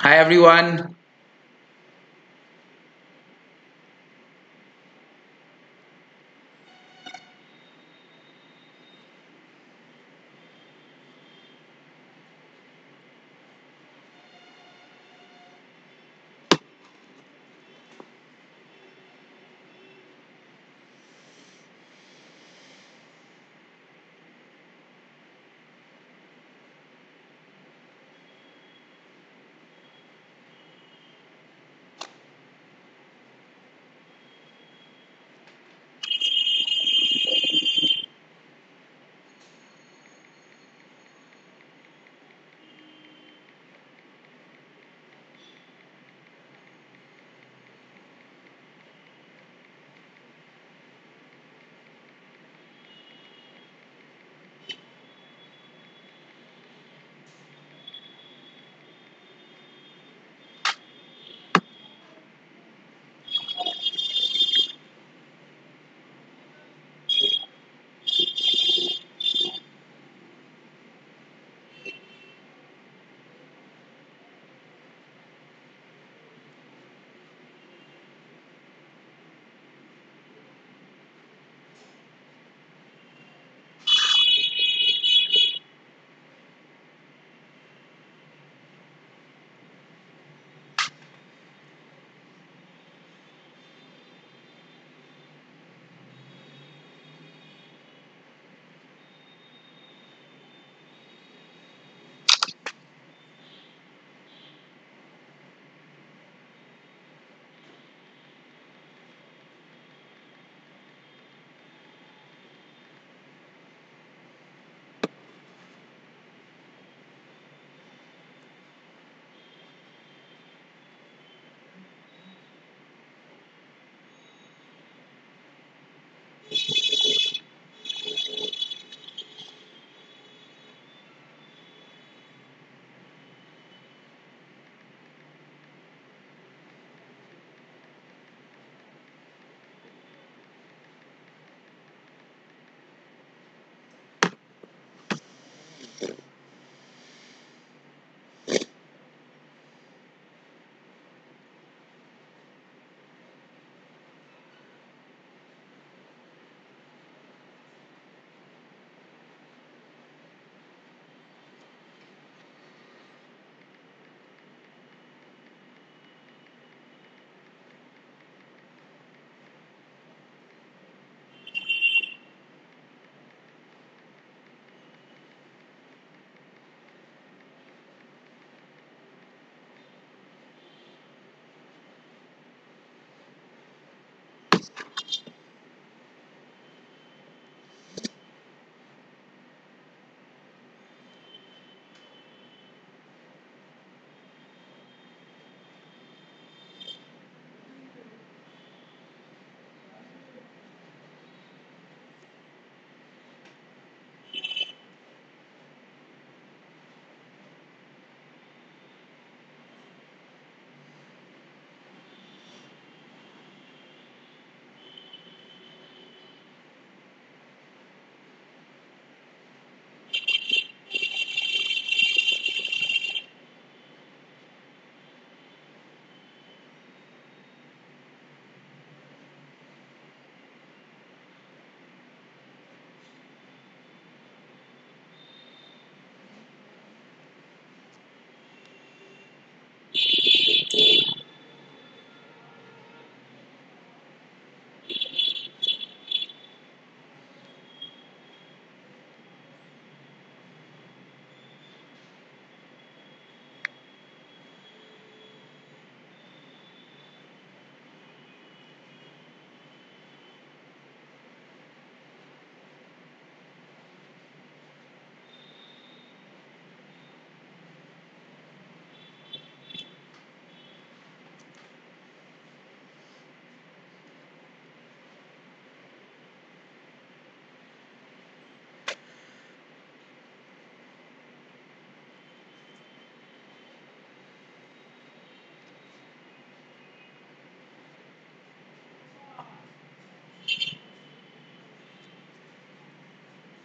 Hi everyone.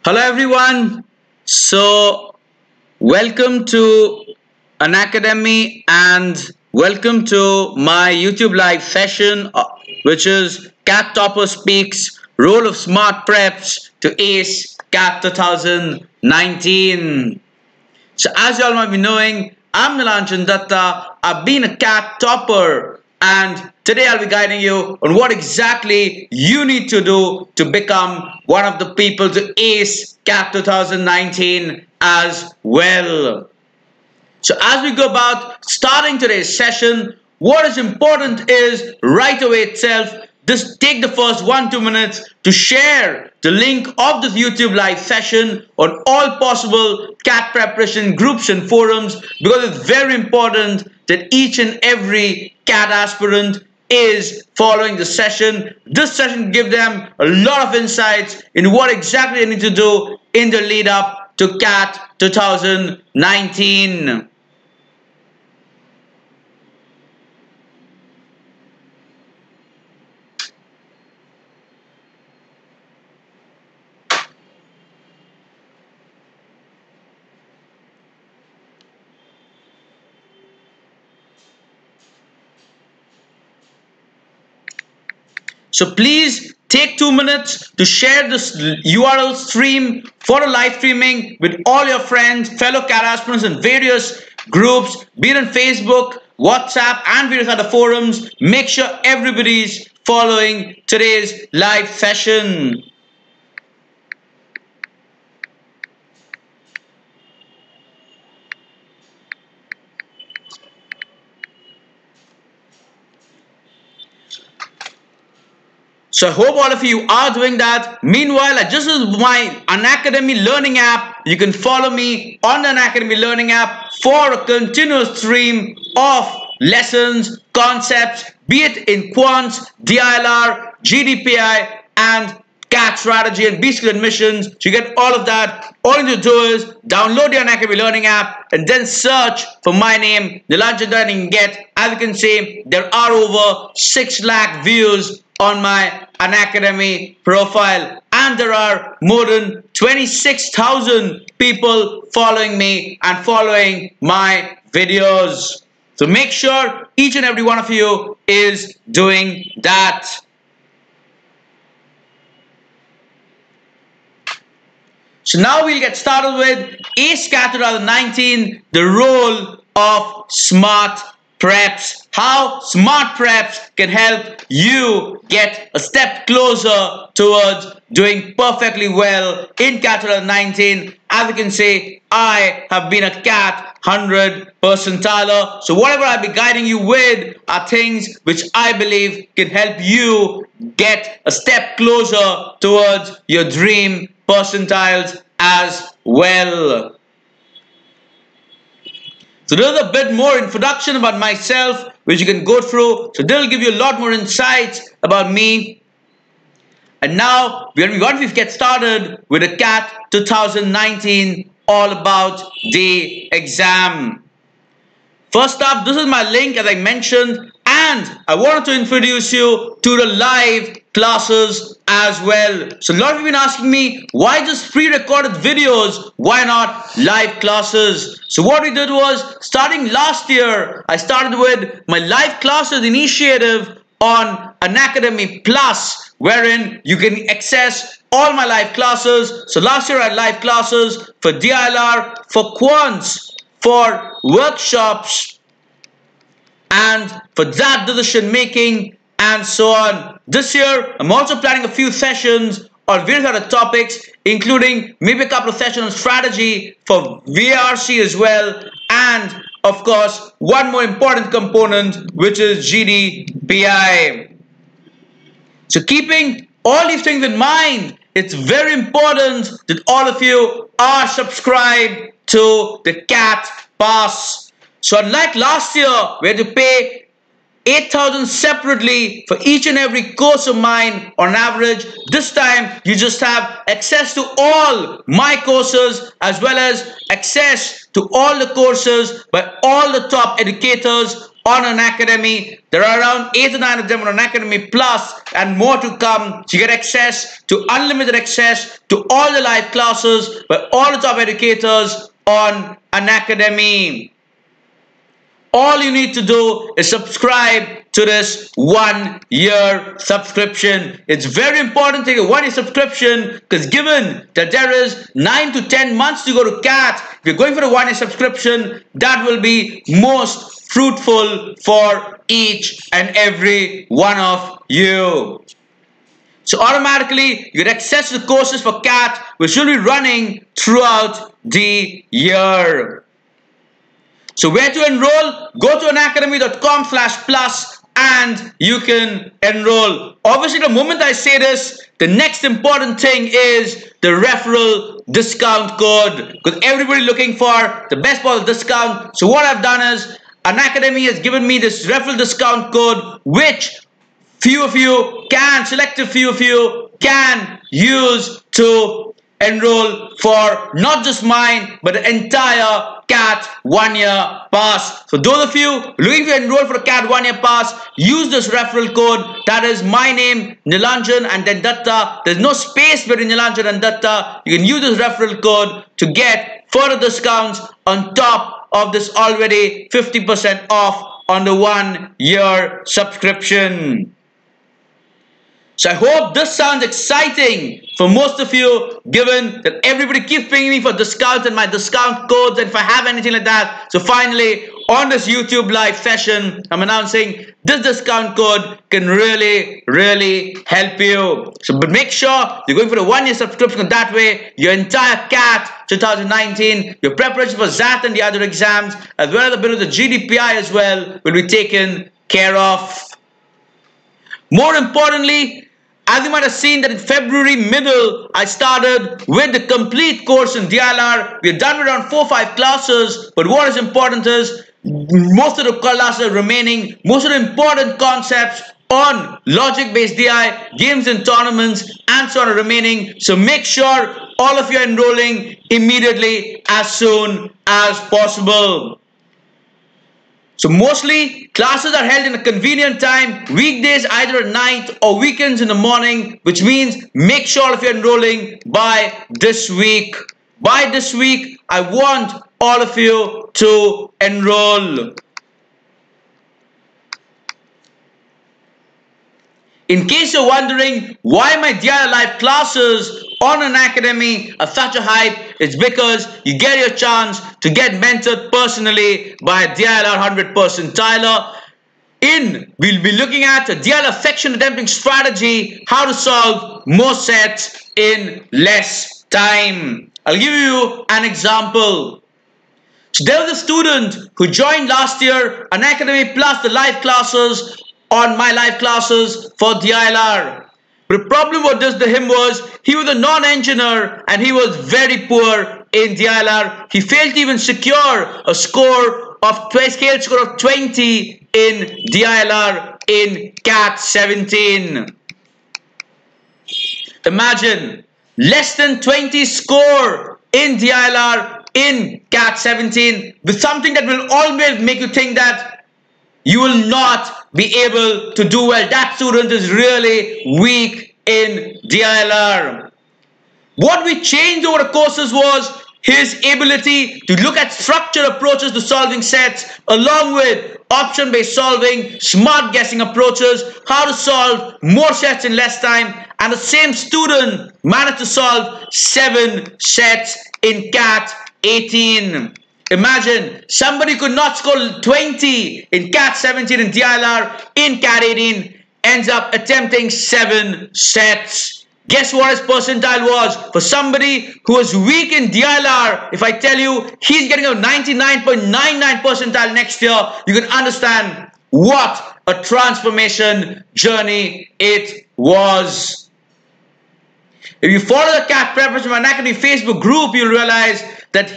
Hello everyone. Welcome to Unacademy and welcome to my YouTube live session which is Cat Topper Speaks Role of Smart Preps to Ace Cat 2019. So as you all might be knowing, I'm Nilanjan Dutta. I've been a cat topper and today I'll be guiding you on what exactly you need to do to become one of the people to ace CAT 2019 as well. So as we go about starting today's session, what is important is right away itself, just take the first 1-2 minutes to share the link of this YouTube live session on all possible CAT preparation groups and forums, because it's very important that each and every CAT aspirant is following the session. This session gives them a lot of insights in what exactly they need to do in the lead up to CAT 2019. So please take 2 minutes to share this URL stream for the live streaming with all your friends, fellow CAT aspirants in various groups, be it on Facebook, WhatsApp and various other forums. Make sure everybody's following today's live session. So I hope all of you are doing that. Meanwhile, I just use my Unacademy learning app. You can follow me on the Unacademy learning app for a continuous stream of lessons, concepts, be it in Quants, DILR, GDPI, and CAT strategy and B-Skill admissions. So you get all of that. All you need to do is download the Unacademy learning app and then search for my name, Nilanjan Dutta, and you can get, as you can see, there are over 6 lakh views on my Unacademy profile, and there are more than 26,000 people following me and following my videos. So make sure each and every one of you is doing that. So now we'll get started with ACE CAT 2019, the role of smart preps. How smart preps can help you get a step closer towards doing perfectly well in CAT 2019. As you can see, I have been a CAT 100 percentiler. So whatever I'll be guiding you with are things which I believe can help you get a step closer towards your dream percentiles as well. So there's a bit more introduction about myself which you can go through. So they'll give you a lot more insights about me. And now we're going to get started with the CAT 2019, all about the exam. First up, this is my link as I mentioned, and I wanted to introduce you to the live classes as well. So a lot of you have been asking me, why just pre-recorded videos? Why not live classes? So what we did was, starting last year, I started with my live classes initiative on Unacademy Plus, wherein you can access all my live classes. So last year I had live classes for DILR, for Quants, for workshops, and for that decision making, and so on. This year, I'm also planning a few sessions on various other topics, including maybe a couple of sessions on strategy for VRC as well, and of course, one more important component, which is GDPI. So keeping all these things in mind, it's very important that all of you are subscribed to the CAT Pass. So unlike last year, we had to pay 8,000 separately for each and every course of mine on average. This time, you just have access to all my courses as well as access to all the courses by all the top educators on Unacademy. There are around 8 or 9 of them on Unacademy Plus and more to come. So you get access to unlimited access to all the live classes by all the top educators on Unacademy. All you need to do is subscribe to this 1-year subscription. It's very important to take a 1-year subscription because given that there is 9 to 10 months to go to CAT, if you're going for a 1-year subscription, that will be most fruitful for each and every one of you. So automatically, you get access to the courses for CAT, which will be running throughout the year. So where to enroll? Go to unacademy.com/plus and you can enroll. Obviously, the moment I say this, the next important thing is the referral discount code. Because everybody looking for the best possible discount. So what I've done is, Unacademy has given me this referral discount code, which selective few of you can use to enroll for not just mine, but the entire CAT 1-year pass. So those of you looking to enroll for a CAT 1-year pass, use this referral code. That is my name, Nilanjan, and then Dutta. There's no space between Nilanjan and Dutta. You can use this referral code to get further discounts on top of this already 50% off on the 1-year subscription. So I hope this sounds exciting for most of you, given that everybody keeps pinging me for discounts and my discount codes and if I have anything like that. So finally, on this YouTube live session, I'm announcing this discount code can really help you. So but make sure you're going for a 1-year subscription. That way, your entire CAT 2019, your preparation for XAT and the other exams, as well as a bit of the GDPI as well, will be taken care of. More importantly, as you might have seen that in February middle, I started with the complete course in DLR. We're done with around 4 or 5 classes, but what is important is most of the classes are remaining. Most of the important concepts on logic-based DI, games and tournaments, and so on are remaining. So make sure all of you are enrolling immediately as soon as possible. So mostly classes are held in a convenient time, weekdays either at night or weekends in the morning, which means make sure if you're enrolling by this week. By this week, I want all of you to enroll. In case you're wondering why my DIR live classes on Unacademy are such a hype, it's because you get your chance to get mentored personally by a DILR 100 percentiler. We'll be looking at a DILR section attempting strategy, how to solve more sets in less time. I'll give you an example. So there was a student who joined last year Unacademy plus the live classes on my live classes for DILR. But the problem with him was he was a non-engineer and he was very poor in DILR. He failed to even secure a scale score of 20 in DILR in CAT 17. Imagine less than 20 score in DILR in CAT 17 with something that will always make you think that you will not be able to do well. That student is really weak in DILR. What we changed over the courses was his ability to look at structured approaches to solving sets along with option-based solving, smart guessing approaches, how to solve more sets in less time, and the same student managed to solve 7 sets in CAT 18. Imagine somebody could not score 20 in CAT 17 and DILR in CAT 18, ends up attempting 7 sets. Guess what his percentile was? For somebody who was weak in DILR, if I tell you he's getting a 99.99 percentile next year, you can understand what a transformation journey it was. If you follow the CAT preparation from Unacademy Facebook group, you'll realize that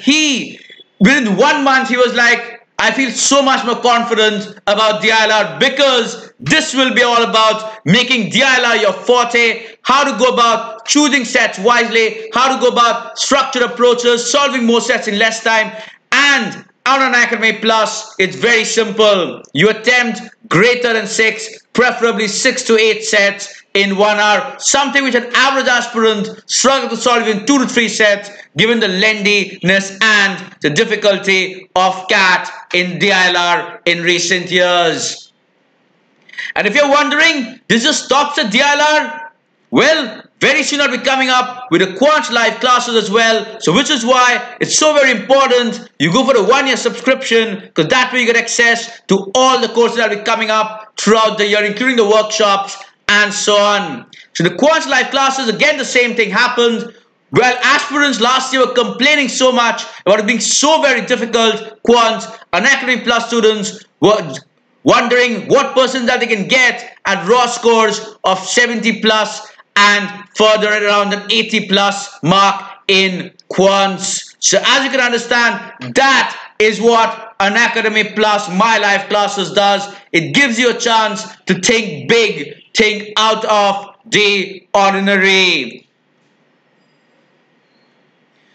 within 1 month, he was like, I feel so much more confident about DILR because this will be all about making DILR your forte, how to go about choosing sets wisely, how to go about structured approaches, solving more sets in less time, and On Unacademy Plus, it's very simple. You attempt greater than 6, preferably 6 to 8 sets in 1 hour, something which an average aspirant struggles to solve in 2 to 3 sets, given the lengthiness and the difficulty of CAT in DILR in recent years. And if you're wondering, this just stops at DILR? Well, very soon I'll be coming up with the Quants live classes as well. So which is why it's so very important you go for the 1-year subscription, because that way you get access to all the courses that will be coming up throughout the year, including the workshops and so on. So the Quants live classes, again the same thing happened. Well, aspirants last year were complaining so much about it being so very difficult. Quants, Unacademy Plus students were wondering what percent that they can get at raw scores of 70 plus and further at around an 80 plus mark in Quants. So as you can understand, that is what Unacademy Plus My Life Classes does. It gives you a chance to think big, think out of the ordinary.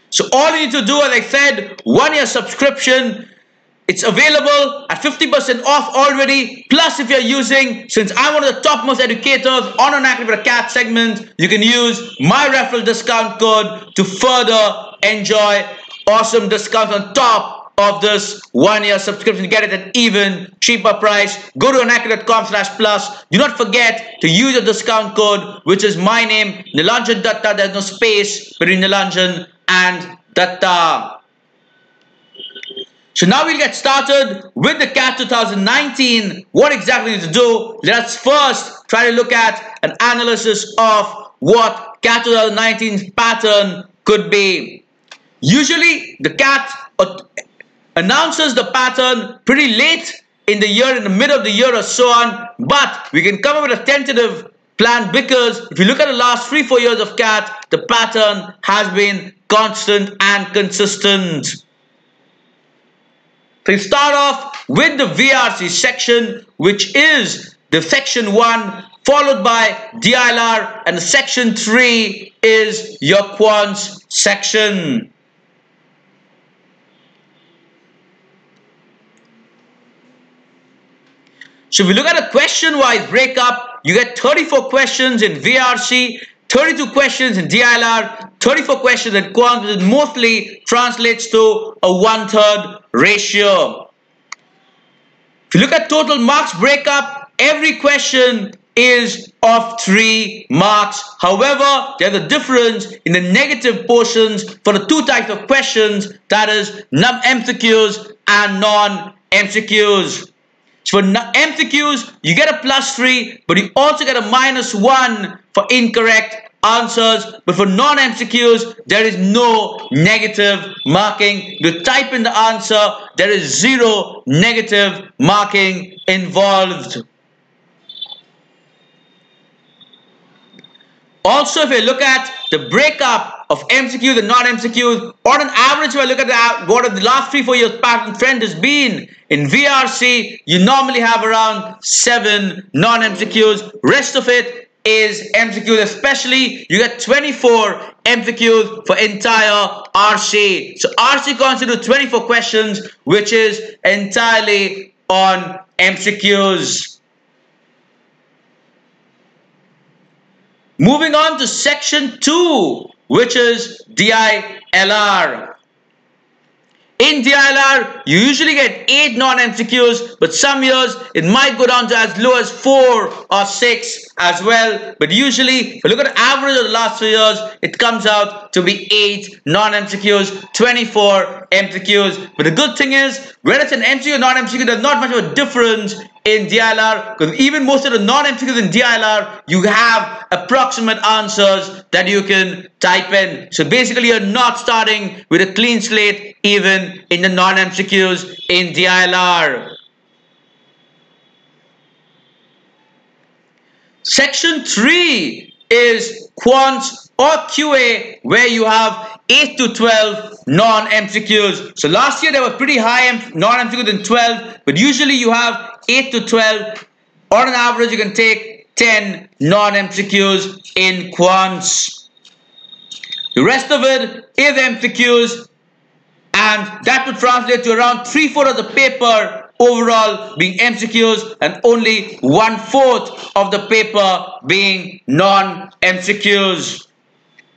So all you need to do, as I said, 1-year subscription. It's available at 50% off already. Plus, if you're using, since I'm one of the topmost educators on Unacademy for the CAT segment, you can use my referral discount code to further enjoy awesome discounts on top of this 1-year subscription. Get it at an even cheaper price. Go to unacademy.com/plus. Do not forget to use the discount code, which is my name, Nilanjan Dutta. There's no space between Nilanjan and Dutta. So now we'll get started with the CAT 2019. What exactly to do? Let's first try to look at an analysis of what CAT 2019's pattern could be. Usually the CAT announces the pattern pretty late in the year, in the middle of the year or so on, but we can come up with a tentative plan because if you look at the last 3-4 years of CAT, the pattern has been constant and consistent. So we start off with the VRC section, which is the section 1, followed by DILR, and the section 3 is your Quants section. So if we look at a question-wise breakup, you get 34 questions in VRC, 32 questions in DILR, 34 questions in Quants, which mostly translates to a 1/3 ratio. If you look at total marks breakup, every question is of 3 marks. However, there's a difference in the negative portions for the 2 types of questions, that is MCQs and non-MCQs. So for MCQs, you get a +3, but you also get a -1 for incorrect answers. But for non-MCQs, there is no negative marking. You type in the answer, there is 0 negative marking involved. Also, if you look at the breakup of MCQs and non-MCQs, on an average, if I look at what the last 3-4 years pattern trend has been, in VRC, you normally have around 7 non-MCQs. Rest of it is MCQs, especially you get 24 MCQs for entire RC. So RC constitutes 24 questions, which is entirely on MCQs. Moving on to section 2, which is DILR. In DILR, you usually get 8 non-MCQs, but some years it might go down to as low as 4 or 6 as well. But usually, if you look at the average of the last 3 years, it comes out to be 8 non-MCQs, 24 MCQs. But the good thing is, whether it's an MCQ or non-MCQ, there's not much of a difference in DILR, because even most of the non-MCQs in DILR, you have approximate answers that you can type in. So basically, you're not starting with a clean slate even in the non-MCQs in DILR. Section 3 is Quants or QA, where you have 8 to 12 non-MCQs. So last year there were pretty high non-MCQs in 12, but usually you have 8 to 12. On an average, you can take 10 non-MCQs in Quants. The rest of it is MCQs. And that would translate to around 3/4 of the paper overall being MCQs and only 1/4 of the paper being non-MCQs.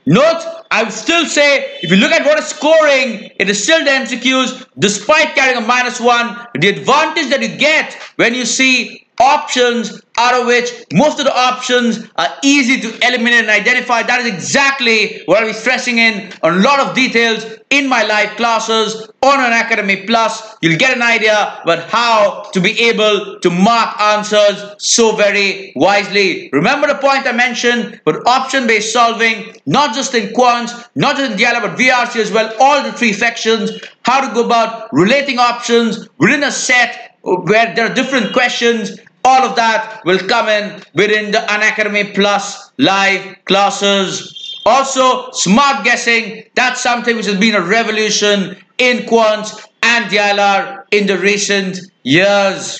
Note, I would still say, if you look at what is scoring, it is still the MCQs despite carrying a -1. The advantage that you get when you see options, out of which most of the options are easy to eliminate and identify. That is exactly what I'll be stressing in on a lot of details in my live classes on Unacademy Plus. You'll get an idea about how to be able to mark answers so very wisely. Remember the point I mentioned with option-based solving, not just in quants, not just in DIALA, but VRC as well, all the three sections, how to go about relating options within a set where there are different questions. All of that will come in within the Unacademy Plus live classes. Also, smart guessing, that's something which has been a revolution in quants and DILR in the recent years.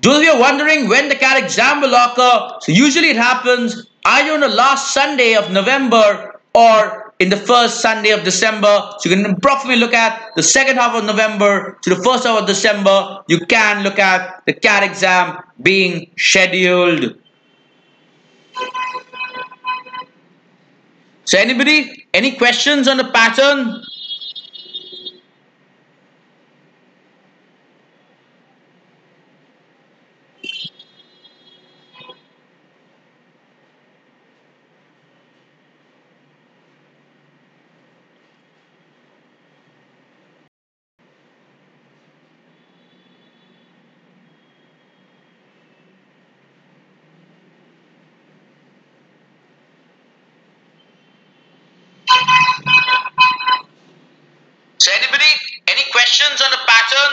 Those of you are wondering when the CAT exam will occur, so usually it happens either on the last Sunday of November or in the first Sunday of December. So you can approximately look at the second half of November to the first half of December. You can look at the CAT exam being scheduled. So anybody, any questions on the pattern? So anybody, any questions on the pattern?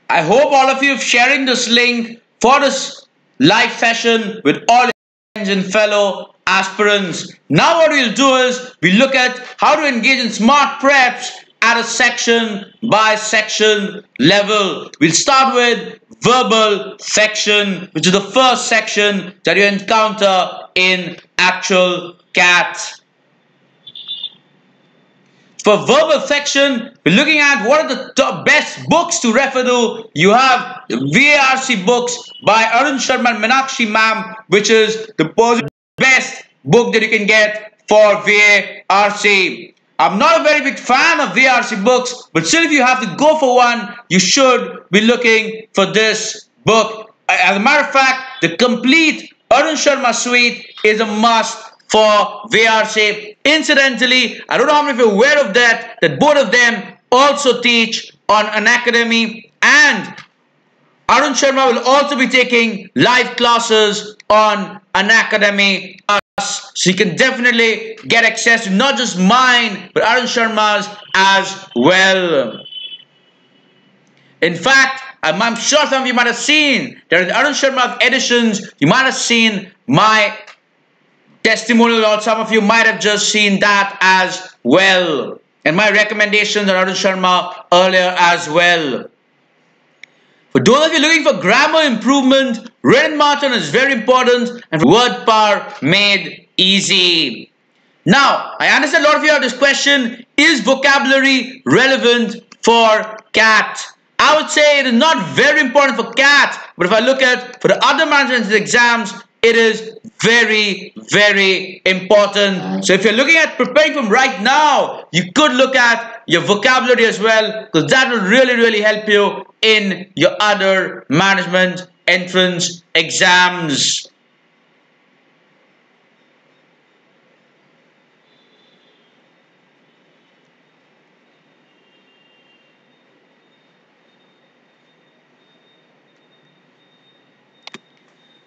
I hope all of you are sharing this link for this live session with all your friends and fellow aspirants. Now what we'll do is we look at how to engage in smart preps at a section by section level. We'll start with verbal section, which is the first section that you encounter in actual CAT. For verbal section, we're looking at what are the top best books to refer to. You have the VARC books by Arun Sharma and Meenakshi ma'am, which is the best book that you can get for VARC. I'm not a very big fan of VARC books, but still if you have to go for one, you should be looking for this book. As a matter of fact, the complete Arun Sharma suite is a must for VARC. Incidentally, I don't know how many of you are aware of that both of them also teach on Unacademy, and Arun Sharma will also be taking live classes on Unacademy. So you can definitely get access to not just mine, but Arun Sharma's as well. In fact, I'm sure some of you might have seen that in Arun Sharma's editions, you might have seen my testimonial, or some of you might have just seen that as well. And my recommendations on Arun Sharma earlier as well. For those of you looking for grammar improvement, written margin is very important, and word power made easy. Now, I understand a lot of you have this question, is vocabulary relevant for CAT? I would say it is not very important for CAT, but if I look at for the other management exams, it is very, very important. So if you're looking at preparing from right now, you could look at your vocabulary as well, because that will really, really help you in your other management entrance exams.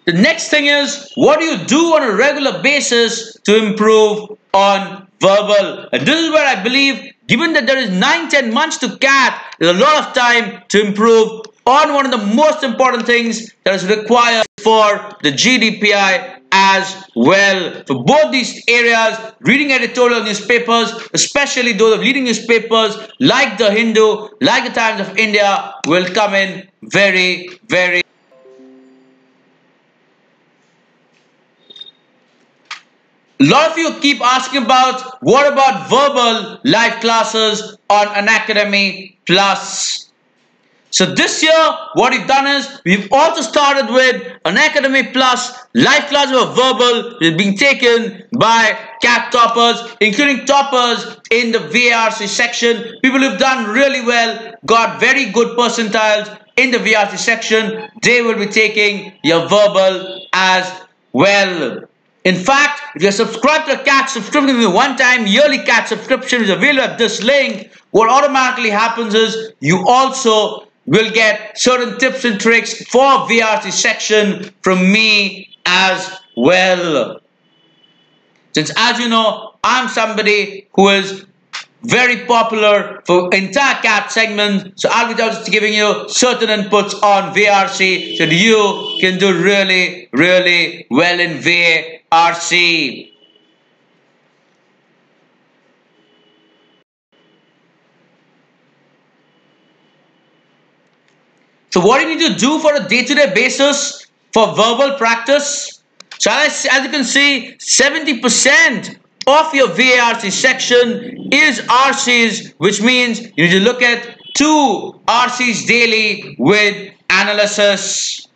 The next thing is, what do you do on a regular basis to improve on verbal? And this is where I believe, given that there is 9-10 months to CAT, there's a lot of time to improve on one of the most important things that is required for the GDPI as well. For both these areas, reading editorial newspapers, especially those of leading newspapers like the Hindu, like the Times of India, will come in very, very. A lot of you keep asking about what about verbal live classes on Unacademy Plus. So this year, what we've done is we've also started with Unacademy Plus live classes of verbal is being taken by CAT toppers, including toppers in the VARC section. People who've done really well, got very good percentiles in the VARC section. They will be taking your verbal as well. In fact, if you're subscribed to a CAT subscription with a one-time yearly CAT subscription is available at this link, what automatically happens is you also will get certain tips and tricks for VRC section from me as well. Since as you know, I'm somebody who is very popular for entire CAT segment, so I'll be just giving you certain inputs on VRC so that you can do really, really well in VRC. So what do you need to do for a day-to-day basis for verbal practice? So as you can see, 70% of your VARC section is RCs, which means you need to look at 2 RCs daily with analysis.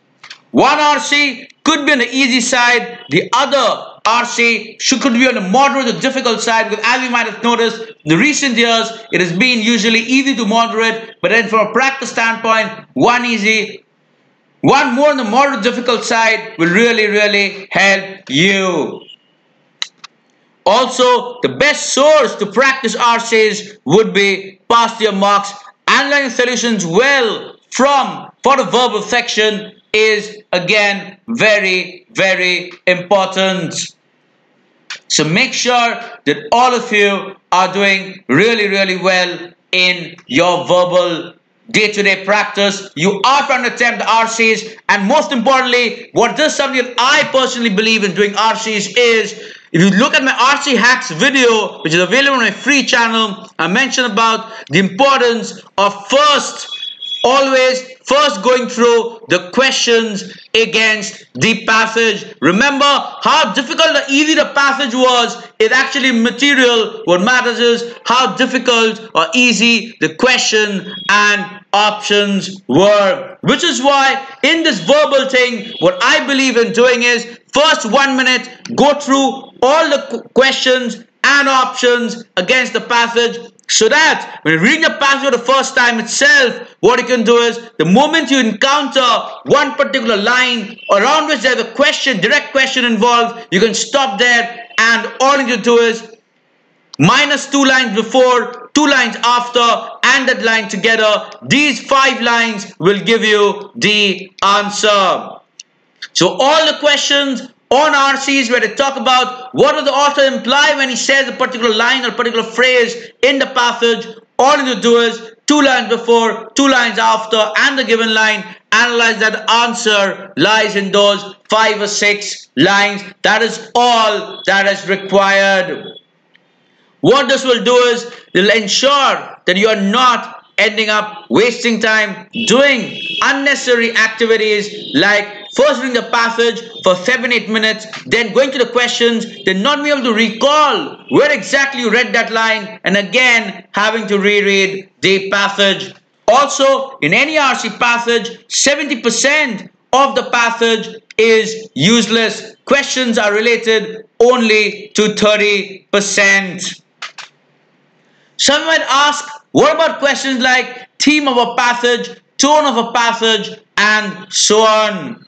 One RC could be on the easy side, the other RC could be on the moderate or difficult side, because as you might have noticed, in the recent years, it has been usually easy to moderate, but then from a practice standpoint, one more on the moderate difficult side will really, really help you. Also, the best source to practice RCs would be past year marks. Analyzing solutions well for the verbal section is again very, very important. So make sure that all of you are doing really, really well in your verbal day-to-day practice. You are trying to attempt the RCs, and most importantly, what this is something that I personally believe in doing RCs is, if you look at my RC hacks video, which is available on my free channel, I mentioned about the importance of always first going through the questions against the passage. Remember how difficult or easy the passage was is actually material. What matters is how difficult or easy the question and options were. Which is why in this verbal thing, what I believe in doing is first 1 minute, go through all the questions and options against the passage, so that when you're reading the passage for the first time itself, what you can do is, the moment you encounter one particular line around which there's a question, direct question involved, you can stop there, and all you need to do is minus 2 lines before, 2 lines after, and that line together. These 5 lines will give you the answer. So all the questions on RCs where they talk about what does the author imply when he says a particular line or particular phrase in the passage, all you need to do is 2 lines before, 2 lines after, and the given line, analyze that answer lies in those 5 or 6 lines. That is all that is required. What this will do is, it will ensure that you are not ending up wasting time doing unnecessary activities like first reading the passage for 7-8 minutes, then going to the questions, then not being able to recall where exactly you read that line, and again having to reread the passage. Also, in any RC passage, 70% of the passage is useless. Questions are related only to 30%. Some might ask, what about questions like theme of a passage, tone of a passage, and so on?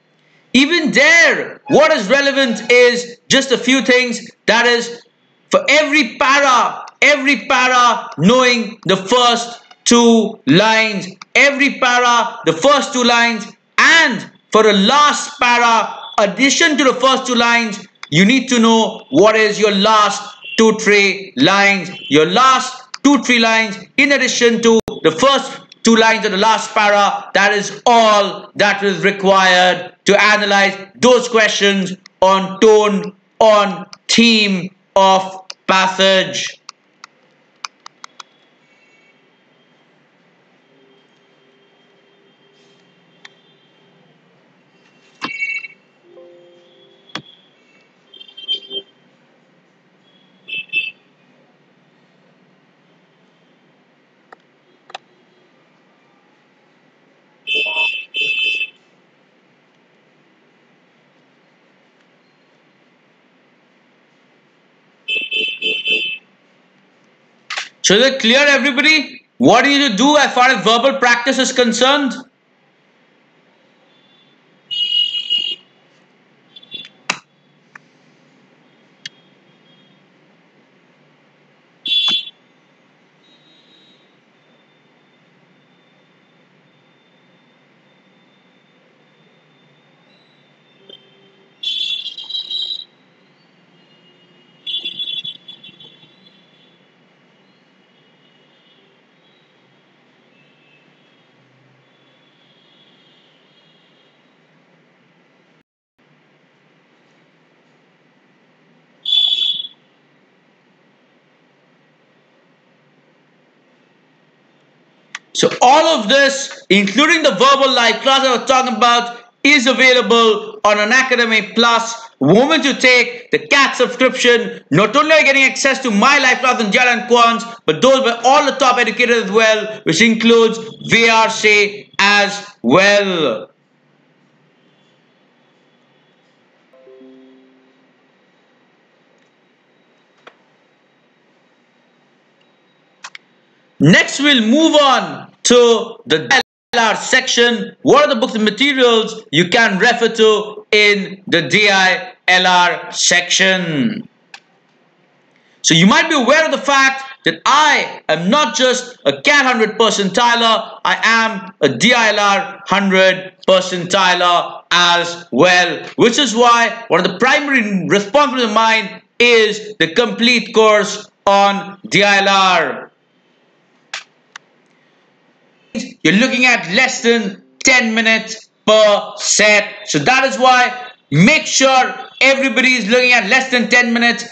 Even there, what is relevant is just a few things. That is, for every para knowing the first 2 lines, every para, the first 2 lines, and for the last para, addition to the first 2 lines, you need to know what is your last 2-3 lines. Your last 2-3 lines in addition to the first 2 lines of the last para. That is all that is required to analyze those questions on tone, on theme of passage. So is it clear, everybody? What do you need to do as far as verbal practice is concerned? So all of this, including the verbal live class I was talking about, is available on Unacademy Plus. Women to take the CAT subscription. Not only are you getting access to my live class on Jal and Quants, but those by all the top educators as well, which includes VRC as well. Next, we'll move on to the DILR section. What are the books and materials you can refer to in the DILR section? So you might be aware of the fact that I am not just a CAT 100 percentiler, I am a DILR 100 percentiler as well. Which is why one of the primary responsibilities of mine is the complete course on DILR. You're looking at less than 10 minutes per set. So that is why make sure everybody is looking at less than 10 minutes.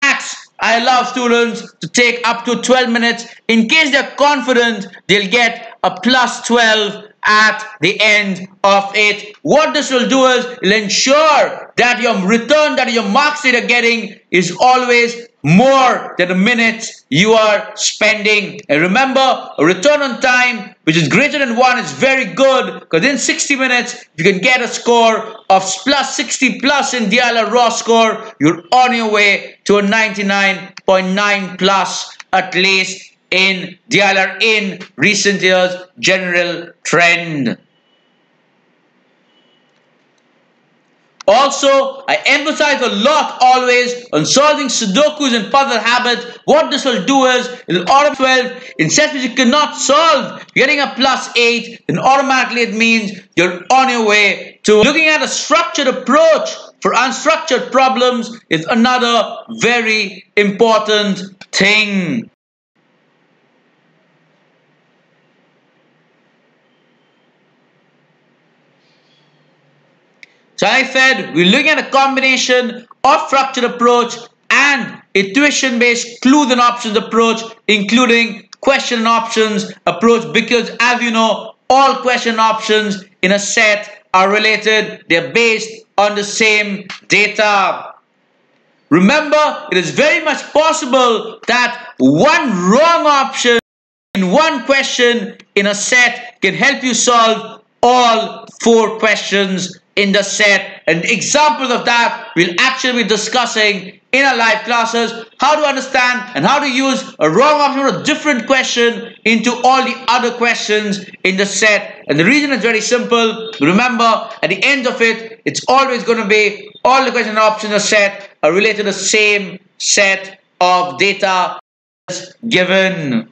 Max, I allow students to take up to 12 minutes. In case they're confident, they'll get a plus 12 at the end of it. What this will do is it'll ensure that your return, that your marks that you're getting is always more than the minutes you are spending. And remember, a return on time which is greater than 1 is very good, because in 60 minutes you can get a score of plus 60 plus in DILR raw score. You're on your way to a 99.9 plus at least in DILR in recent years general trend. Also, I emphasize a lot always on solving Sudokus and puzzle habits. What this will do is, it will automatically 12 in sets which you cannot solve, getting a plus 8, then automatically it means you're on your way to looking at a structured approach for unstructured problems is another very important thing. So I said we're looking at a combination of structured approach and a tuition-based clues and options approach, including question and options approach, because as you know, all question options in a set are related. They're based on the same data. Remember, it is very much possible that one wrong option in one question in a set can help you solve all 4 questions in the set. And examples of that we'll actually be discussing in our live classes, how to understand and how to use a wrong option or a different question into all the other questions in the set. And the reason is very simple. Remember, at the end of it, it's always going to be all the question options in the set are related to the same set of data given.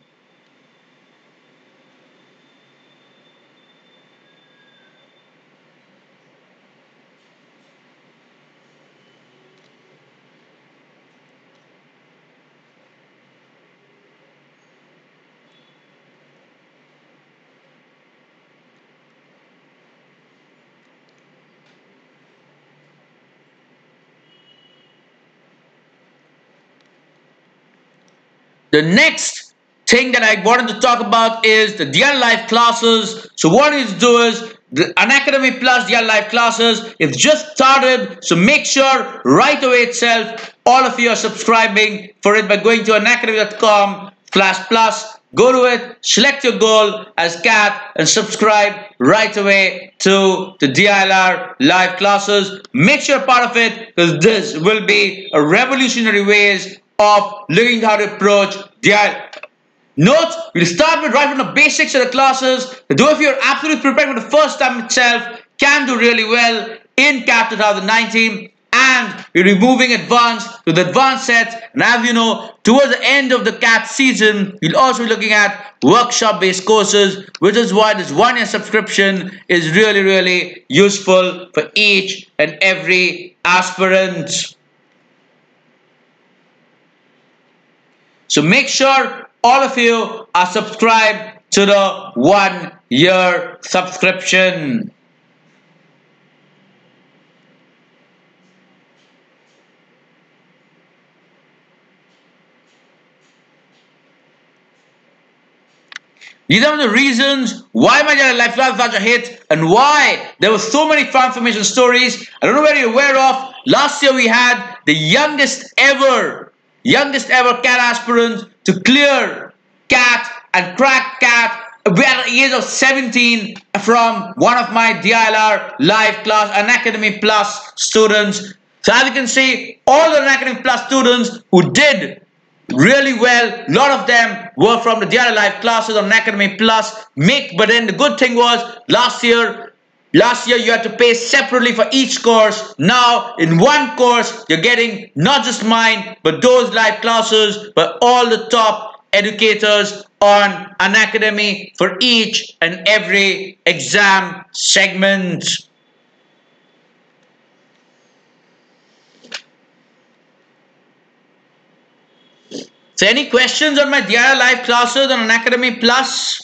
The next thing that I wanted to talk about is the DL Live classes. So what you do is the Unacademy Plus DL Live classes. It's just started, so make sure right away itself all of you are subscribing for it by going to unacademy.com/plus. Go to it, select your goal as CAT and subscribe right away to the DILR live classes. Make sure you're part of it, because this will be a revolutionary ways of looking at how to approach DILR. Note, we'll start with right from the basics of the classes. Though if you're absolutely prepared for the first time itself, can do really well in CAT 2019. And we'll be moving advanced to the advanced sets. And as you know, towards the end of the CAT season, we'll also be looking at workshop-based courses, which is why this one-year subscription is really, really useful for each and every aspirant. So make sure all of you are subscribed to the one-year subscription. These are the reasons why my life was such a hit and why there were so many transformation stories. I don't know whether you're aware of. Last year we had the youngest ever CAT aspirant to clear CAT and crack CAT at the age of 17 from one of my DILR live class Unacademy Plus students. So as you can see, all the Unacademy Plus students who did really well, a lot of them were from the DILR live classes on Unacademy Plus. But then the good thing was last year you had to pay separately for each course. Now in one course you're getting not just mine but those live classes by all the top educators on Unacademy for each and every exam segment. So any questions on my DILR live classes on Unacademy Plus?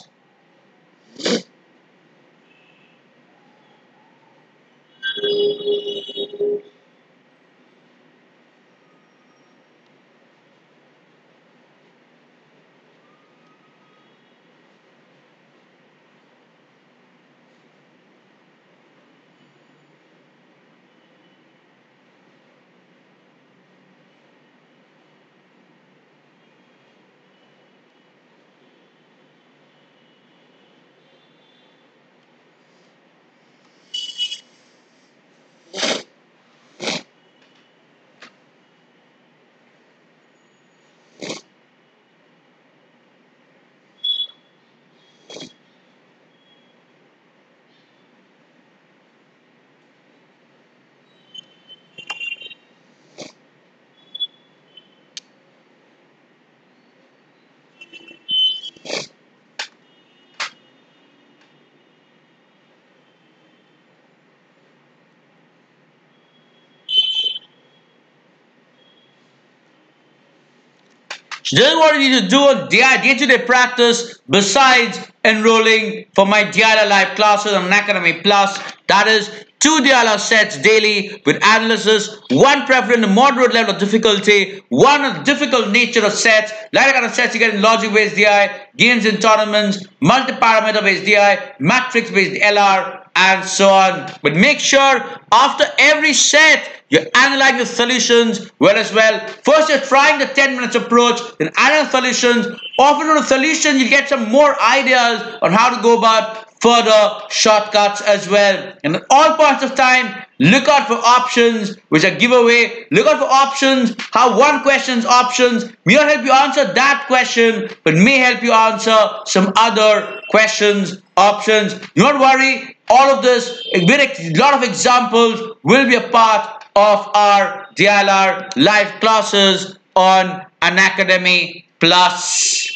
So this is what you need to do on day-to-day practice besides enrolling for my DILR live classes on Unacademy Plus. That is 2 DILR sets daily with analysis, 1 preferring the moderate level of difficulty, 1 of the difficult nature of sets, like the kind of sets you get in logic-based DI, games in tournaments, multi-parameter-based DI, matrix-based LR, and so on. But make sure after every set you're analyzing the solutions well as well. First you're trying the 10 minutes approach, then analyze solutions. Often on a solution you get some more ideas on how to go about further shortcuts as well. And at all points of time, look out for options which are giveaway. Look out for options, how one question's options may not help you answer that question, but may help you answer some other questions, options. Do not worry, all of this, with a lot of examples, will be a part of our DILR live classes on Unacademy Plus.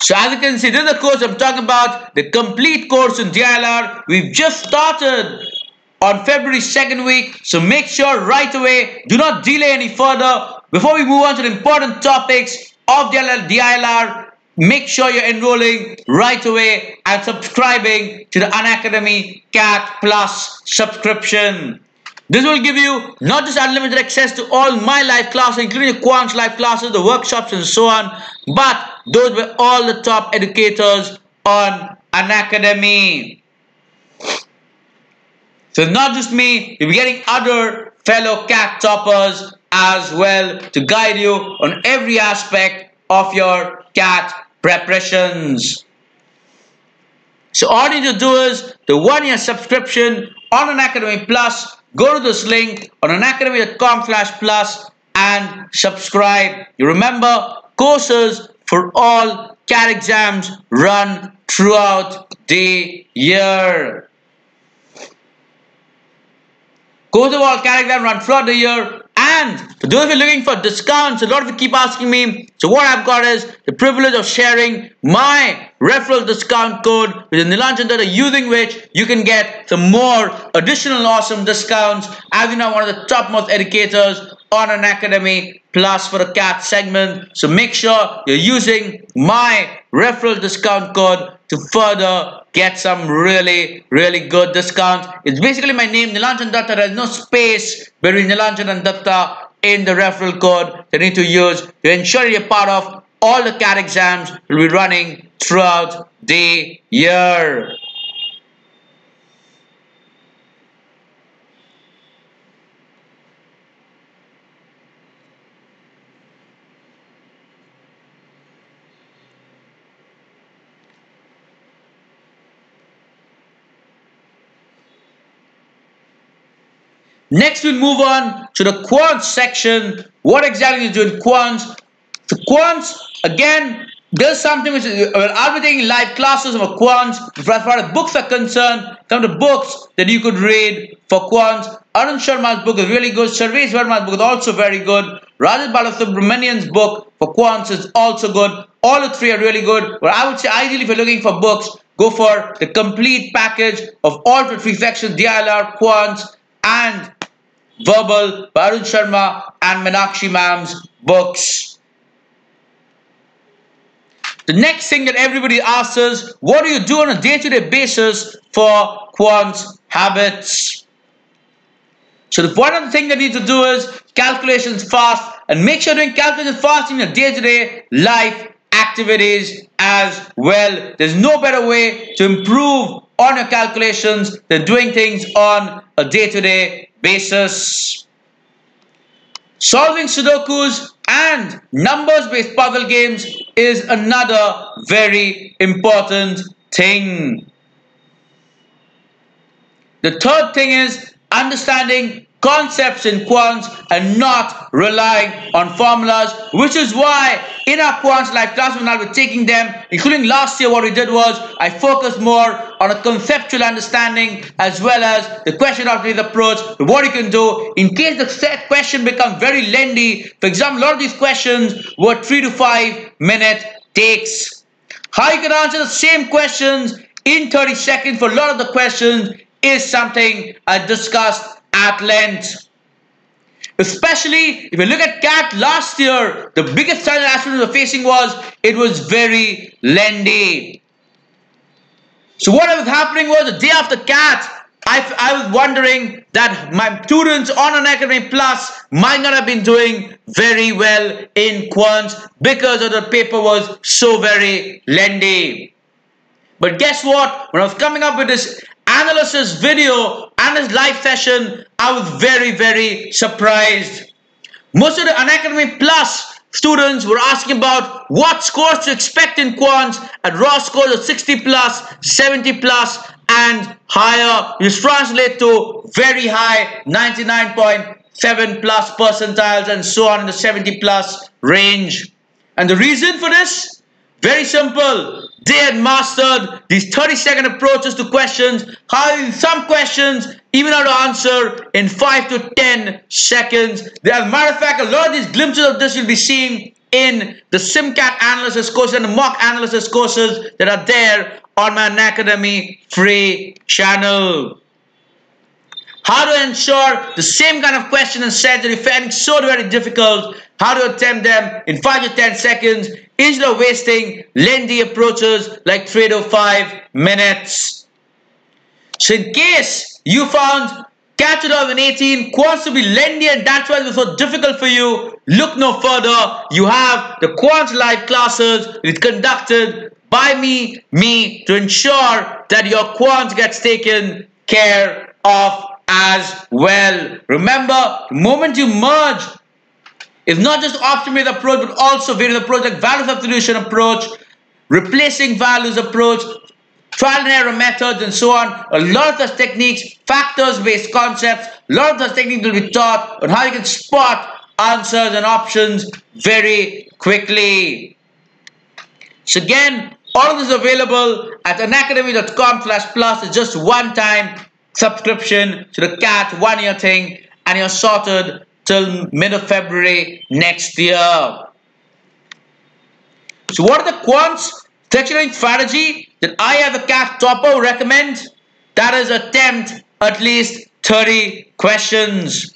So as you can see, this is the course I'm talking about, the complete course in DILR. We've just started on February 2nd week, so make sure right away, do not delay any further. Before we move on to the important topics of DILR, make sure you're enrolling right away and subscribing to the Unacademy Cat Plus subscription. This will give you not just unlimited access to all my live classes, including the Quants live classes, the workshops and so on, but those were all the top educators on Unacademy. So not just me, you'll be getting other fellow cat toppers as well to guide you on every aspect of your cat preparations. So all you need to do is the 1-year subscription on Unacademy Plus. Go to this link on unacademy.com/plus and subscribe. You remember, courses for all CAT exams run throughout the year. Courses of all CAT exams run throughout the year. And for those of you looking for discounts, a lot of you keep asking me. So what I've got is the privilege of sharing my referral discount code with Nilanjan Dutta, using which you can get some more additional awesome discounts as you know one of the topmost educators on Unacademy Plus for the CAT segment. So make sure you're using my referral discount code to further get some really good discounts. It's basically my name, Nilanjan Dutta. There's no space between Nilanjan and Dutta in the referral code you need to use to ensure you're part of all the CAT exams will be running throughout the year. Next, we'll move on to the Quants section. What exactly is doing Quants? So Quants, again, there's something which is, I'll be taking live classes of Quants. As far as books are concerned, some of the books that you could read for Quants. Arun Sharma's book is really good. Sarvesh Verma's book is also very good. Rajesh Balasubramanian's book for Quants is also good. All the three are really good. But I would say ideally if you're looking for books, go for the complete package of all the three sections, DILR, Quants, and Verbal by Arun Sharma and Meenakshi Ma'am's books. The next thing that everybody asks is, what do you do on a day-to-day basis for Quants Habits? So the one other thing that you need to do is calculations fast, and make sure doing calculations fast in your day-to-day life activities as well. There's no better way to improve on your calculations than doing things on a day-to-day basis. Solving Sudokus and numbers-based puzzle games is another very important thing. The third thing is understanding concepts in Quants and not relying on formulas, which is why in our Quants live classroom I'll be taking them, including last year. What we did was I focused more on a conceptual understanding as well as the question based approach, what you can do in case the set question becomes very lengthy. For example, a lot of these questions were 3 to 5 minute takes. How you can answer the same questions in 30 seconds for a lot of the questions is something I discussed at length. Especially if you look at CAT last year, the biggest challenge aspect we were facing was it was very lengthy. So what was happening was the day after CAT, I was wondering that my students on Unacademy Plus might not have been doing very well in Quants because of the paper was so very lengthy. But guess what? When I was coming up with this analysis video and this live session, I was very surprised. Most of the Unacademy Plus students were asking about what scores to expect in Quants at raw scores of 60 plus, 70 plus and higher, which translate to very high 99.7 plus percentiles and so on in the 70 plus range. And the reason for this? Very simple. They had mastered these 30-second approaches to questions, how in some questions even how to answer in 5 to 10 seconds. As a matter of fact, a lot of these glimpses of this you'll be seeing in the SimCAT analysis courses and the mock analysis courses that are there on my Unacademy free channel. How to ensure the same kind of question and set that you're finding so very difficult, how to attempt them in 5 to 10 seconds instead of wasting lengthy approaches like 3 to 5 minutes. So in case you found CAT 2018 Quants to be lengthy and that's why it was so difficult for you, look no further. You have the Quants live classes. It's conducted by me to ensure that your Quants gets taken care of as well. Remember, the moment you merge, it's not just option-based approach, but also various approach like value substitution approach, replacing values approach, trial and error methods, and so on. A lot of those techniques, factors-based concepts, a lot of those techniques will be taught on how you can spot answers and options very quickly. So again, all of this is available at unacademy.com/plus. It's just one-time subscription to the CAT 1-year thing, and you're sorted till mid of February next year. So what are the Quants lecturing strategy that I as a CAT topper recommend? That is, attempt at least 30 questions.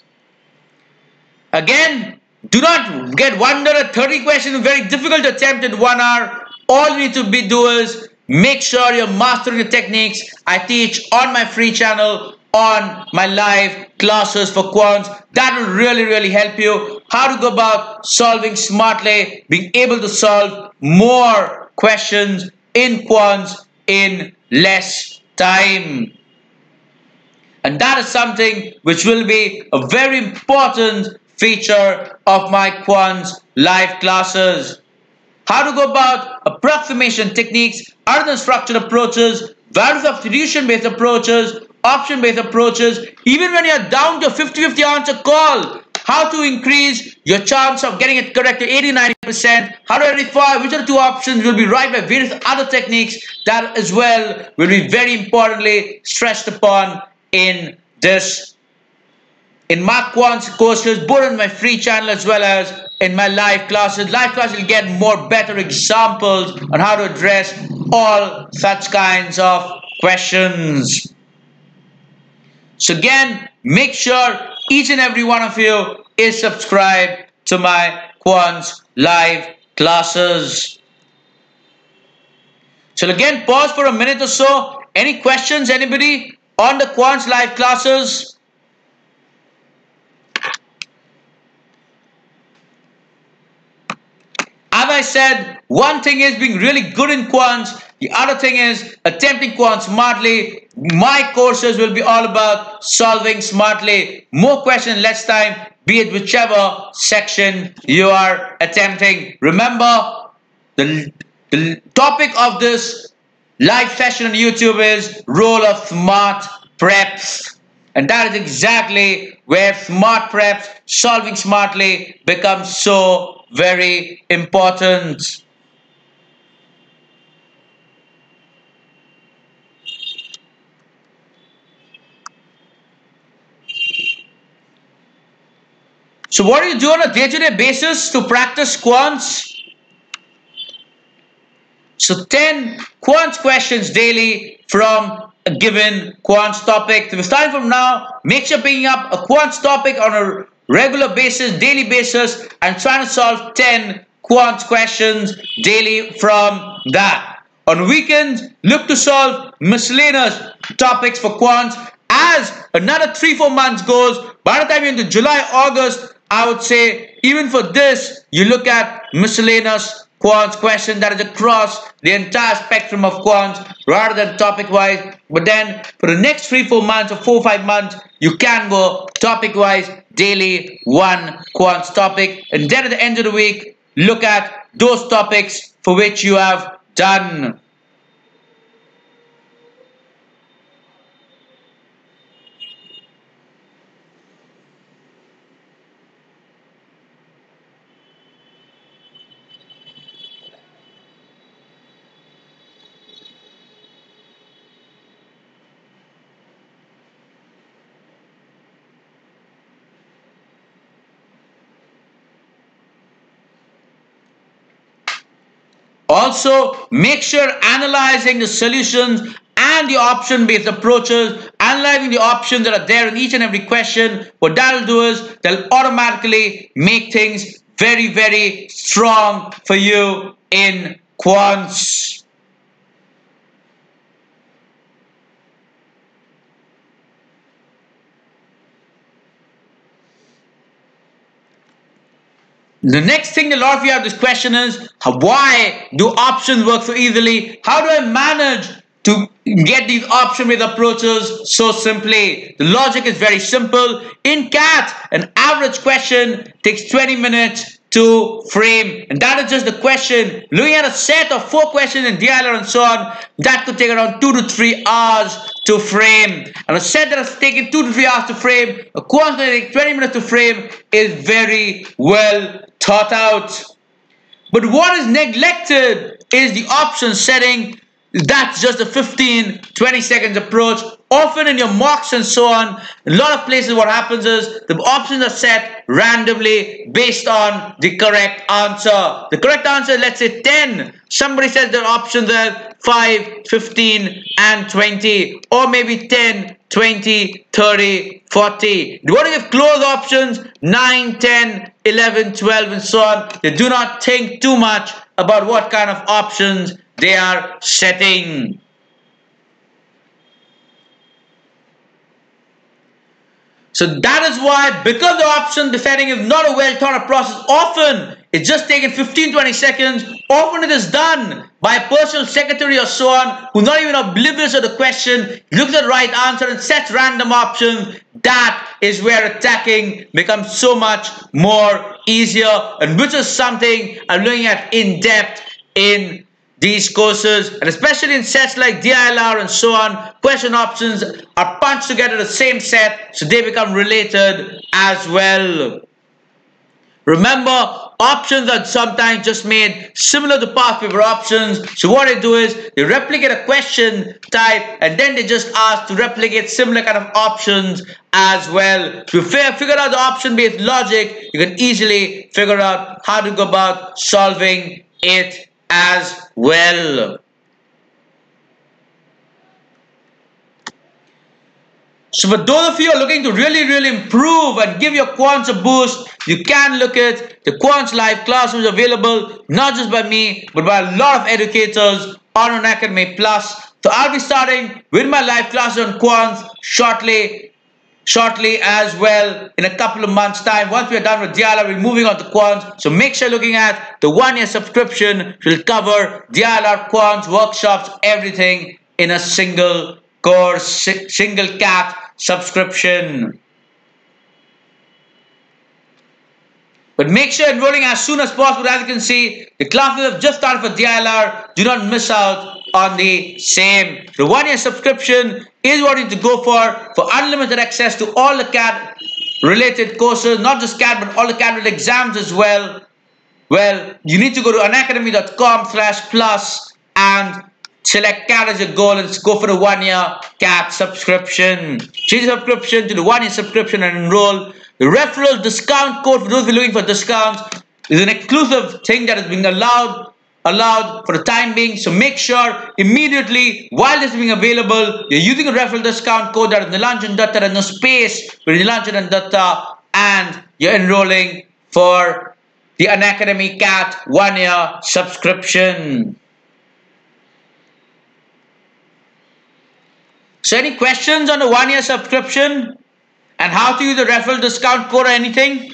Again, do not get wondered at 30 questions, very difficult to attempt in 1 hour. All you need to do is make sure you're mastering the techniques I teach on my free channel, on my live classes for Quants. That will really help you. How to go about solving smartly, being able to solve more questions in Quants in less time. And that is something which will be a very important feature of my Quants live classes. How to go about approximation techniques, other than structured approaches, value substitution based approaches, option based approaches, even when you're down to a 50-50 answer call, how to increase your chance of getting it correct to 80-90%, how to identify which of the two options will be right by various other techniques, that as well will be very importantly stressed upon in my Quants courses, both on my free channel as well as in my live classes. Live classes will get more better examples on how to address all such kinds of questions. So again, make sure each and every one of you is subscribed to my Quants live classes. So again, pause for a minute or so. Any questions, anybody, on the Quants live classes? As I said, one thing is being really good in Quants. The other thing is attempting Quants smartly. My courses will be all about solving smartly. More questions, less time, be it whichever section you are attempting. Remember, the topic of this live session on YouTube is role of smart preps. And that is exactly where smart preps, solving smartly, becomes so very important. So what do you do on a day-to-day basis to practice Quants? So 10 Quants questions daily from a given Quants topic. So starting from now, make sure picking up a Quants topic on a regular basis, daily basis, and trying to solve 10 Quants questions daily from that. On weekends, look to solve miscellaneous topics for Quants. As another 3-4 months goes, by the time you're into July, August, I would say even for this, you look at miscellaneous Quants question that is across the entire spectrum of Quants rather than topic-wise. But then for the next 3-4 months or 4-5 months, you can go topic-wise, daily, one Quants topic. And then at the end of the week, look at those topics for which you have done. Also, make sure analyzing the solutions and the option-based approaches analyzing the options that are there in each and every question, what that'll do is they'll automatically make things very, very strong for you in quants. The next thing a lot of you have this question is, why do options work so easily? How do I manage to get these option-based approaches so simply? The logic is very simple. In CAT, an average question takes 20 minutes to frame, and that is just the question. Looking at a set of 4 questions in DLR and so on, that could take around 2 to 3 hours to frame. And a set that has taken 2 to 3 hours to frame, a quant that takes 20 minutes to frame, is very well thought out. But what is neglected is the option setting. That's just a 15-20 seconds approach. Often in your mocks and so on, a lot of places what happens is the options are set randomly based on the correct answer. The correct answer is, let's say, 10. Somebody says their options are 5, 15 and 20, or maybe 10, 20, 30, 40. You want to give close options 9, 10, 11, 12 and so on. They do not think too much about what kind of options they are setting. So that is why, because the option setting is not a well thought out process, often it's just taken 15-20 seconds. Often it is done by a personal secretary or so on, who's not even oblivious of the question, looks at the right answer and sets random options. That is where attacking becomes so much more easier, and which is something I'm looking at in depth in these courses, and especially in sets like DILR and so on. Question options are punched together the same set, so they become related as well. Remember, options are sometimes just made similar to past paper options. So what they do is they replicate a question type, and then they just ask to replicate similar kind of options as well. So if you figure out the option-based logic, you can easily figure out how to go about solving it as well. So for those of you who are looking to really improve and give your quants a boost, you can look at the Quants live classrooms available not just by me, but by a lot of educators on Unacademy Plus. So I'll be starting with my live classes on quants shortly as well, in a couple of months time. Once we're done with DLR, we're moving on to quants. So make sure you're looking at the 1-year subscription, which will cover DLR, quants, workshops, everything in a single course, single CAT subscription. But make sure enrolling as soon as possible. As you can see, the classes have just started for DLR. Do not miss out on the same. The 1-year subscription is what you need to go for unlimited access to all the CAT related courses, not just CAT, but all the CAT related exams as well. Well, you need to go to unacademy.com/plus and select CAT as your goal and go for the 1-year CAT subscription. Change the subscription to the 1-year subscription and enroll. The referral discount code, for those who are looking for discounts, is an exclusive thing that is being allowed for the time being. So make sure immediately, while this is being available, you're using a referral discount code that is Nilanjan Dutta. There's no space with Nilanjan and Dutta, and you're enrolling for the Unacademy CAT 1-year subscription. So any questions on the 1-year subscription and how to use the referral discount code or anything?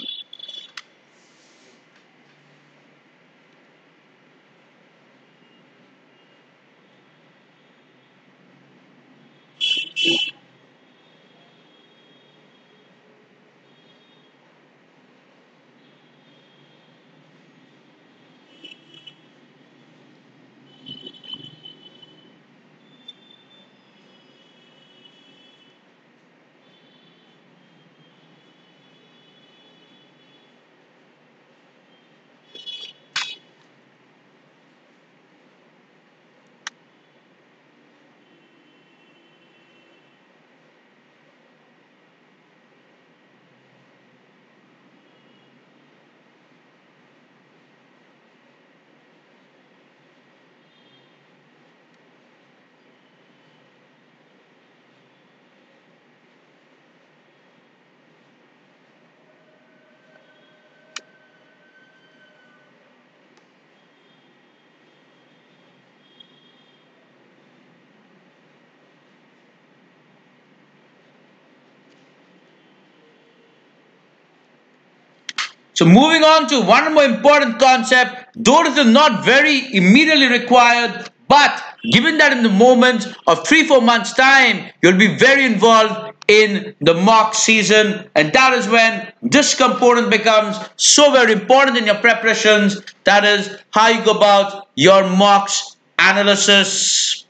So moving on to one more important concept, though it is not very immediately required, but given that in the moment of 3-4 months time, you'll be very involved in the mock season, and that is when this component becomes so very important in your preparations. That is how you go about your mocks analysis.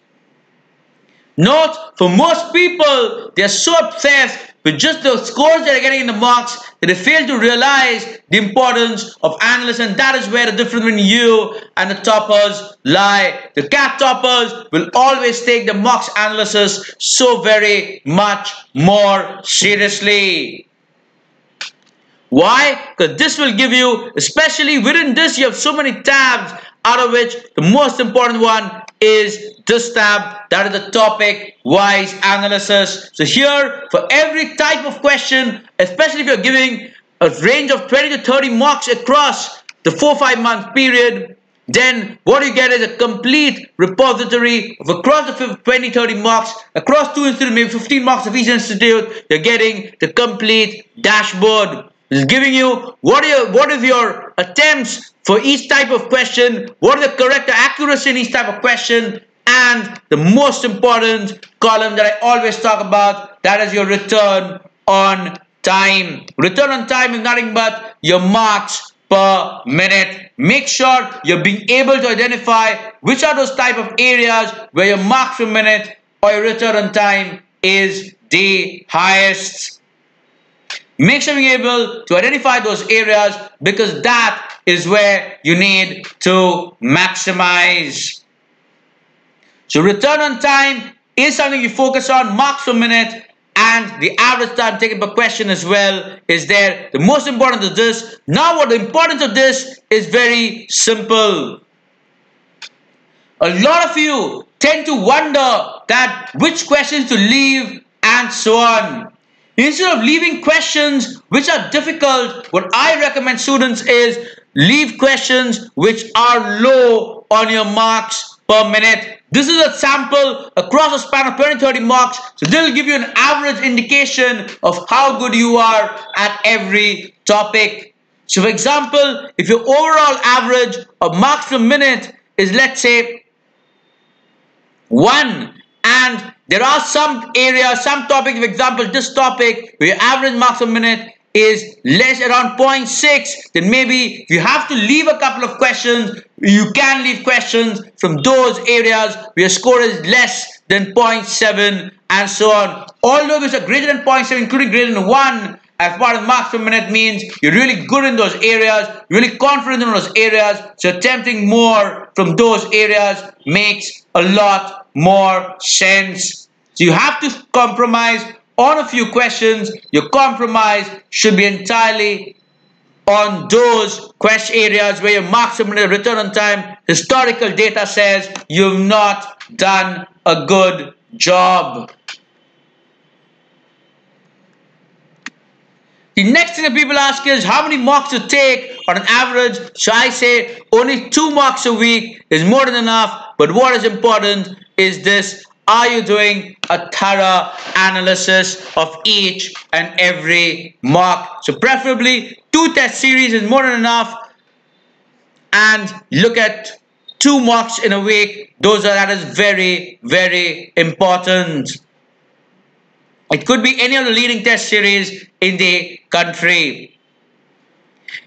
Note, for most people, they are so obsessed with just the scores they are getting in the mocks that they fail to realize the importance of analysis, and that is where the difference between you and the toppers lie. The cat toppers will always take the mocks analysis so very much more seriously. Why? Because this will give you, especially within this, you have so many tabs, out of which the most important one is this tab, that is the topic wise analysis. So here, for every type of question, especially if you're giving a range of 20 to 30 mocks across the 4-5 month period, then what you get is a complete repository of across the 20-30 mocks, across 2 institutes, maybe 15 mocks of each institute. You're getting the complete dashboard. It's giving you what is your attempts for each type of question, what is the correct accuracy in each type of question, and the most important column that I always talk about, that is your return on time. Return on time is nothing but your marks per minute. Make sure you're being able to identify which are those type of areas where your marks per minute or your return on time is the highest. Make sure you're able to identify those areas, because that is where you need to maximize. So return on time is something you focus on, marks per minute, and the average time taken per question as well is there. The most important is this. Now what the importance of this is very simple. A lot of you tend to wonder that which questions to leave and so on. Instead of leaving questions which are difficult, what I recommend students is leave questions which are low on your marks per minute. This is a sample across a span of 20-30 marks, so this will give you an average indication of how good you are at every topic. So for example, if your overall average of marks per minute is, let's say, 1, and there are some areas, some topics, for example, this topic, where your average marks per minute is less, around 0.6, then maybe if you have to leave a couple of questions, you can leave questions from those areas where your score is less than 0.7 and so on. All those are greater than 0.7, including greater than 1, as part of marks per minute means you're really good in those areas, really confident in those areas, so attempting more from those areas makes a lot more sense. So you have to compromise on a few questions. Your compromise should be entirely on those question areas where your marks per minute, return on time, historical data says you've not done a good job. The next thing that people ask is how many mocks to take on an average. So I say only 2 mocks a week is more than enough. But what is important is this: are you doing a thorough analysis of each and every mock? So preferably 2 test series is more than enough. And look at 2 mocks in a week. That is very, very important. It could be any of the leading test series in the country.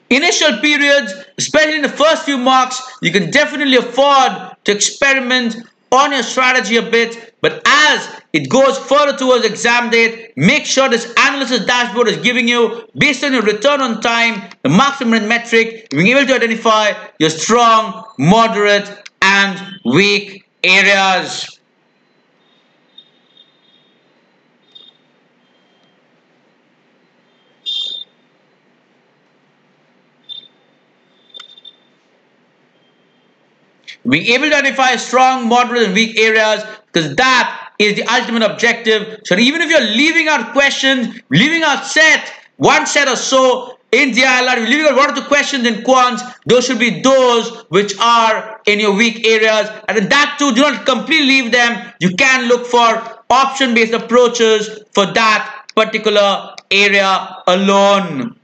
Initial periods, especially in the first few mocks, you can definitely afford to experiment on your strategy a bit. But as it goes further towards exam date, make sure this analysis dashboard is giving you, based on your return on time, the marks per minute metric, being able to identify your strong, moderate, and weak areas. Being able to identify strong, moderate, and weak areas, because that is the ultimate objective. So even if you're leaving out questions, leaving out one set or so in the ILR, you're leaving out 1 or 2 questions in quants, those should be those which are in your weak areas. And in that too, do not completely leave them. You can look for option-based approaches for that particular area alone.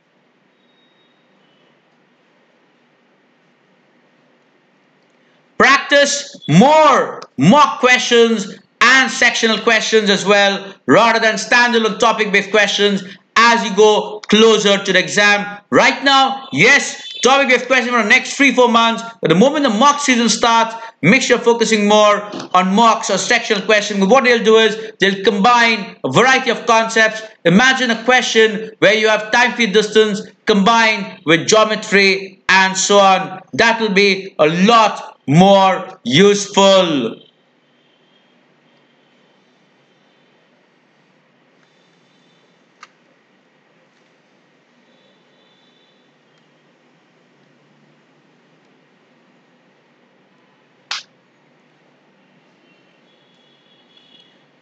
practice more mock questions and sectional questions as well, rather than standalone topic-based questions as you go closer to the exam. Right now, yes, topic-based questions for the next 3-4 months, but the moment the mock season starts, make sure you're focusing more on mocks or sectional questions. What they'll do is they'll combine a variety of concepts. Imagine a question where you have time, feet, distance combined with geometry and so on. That will be a lot more useful.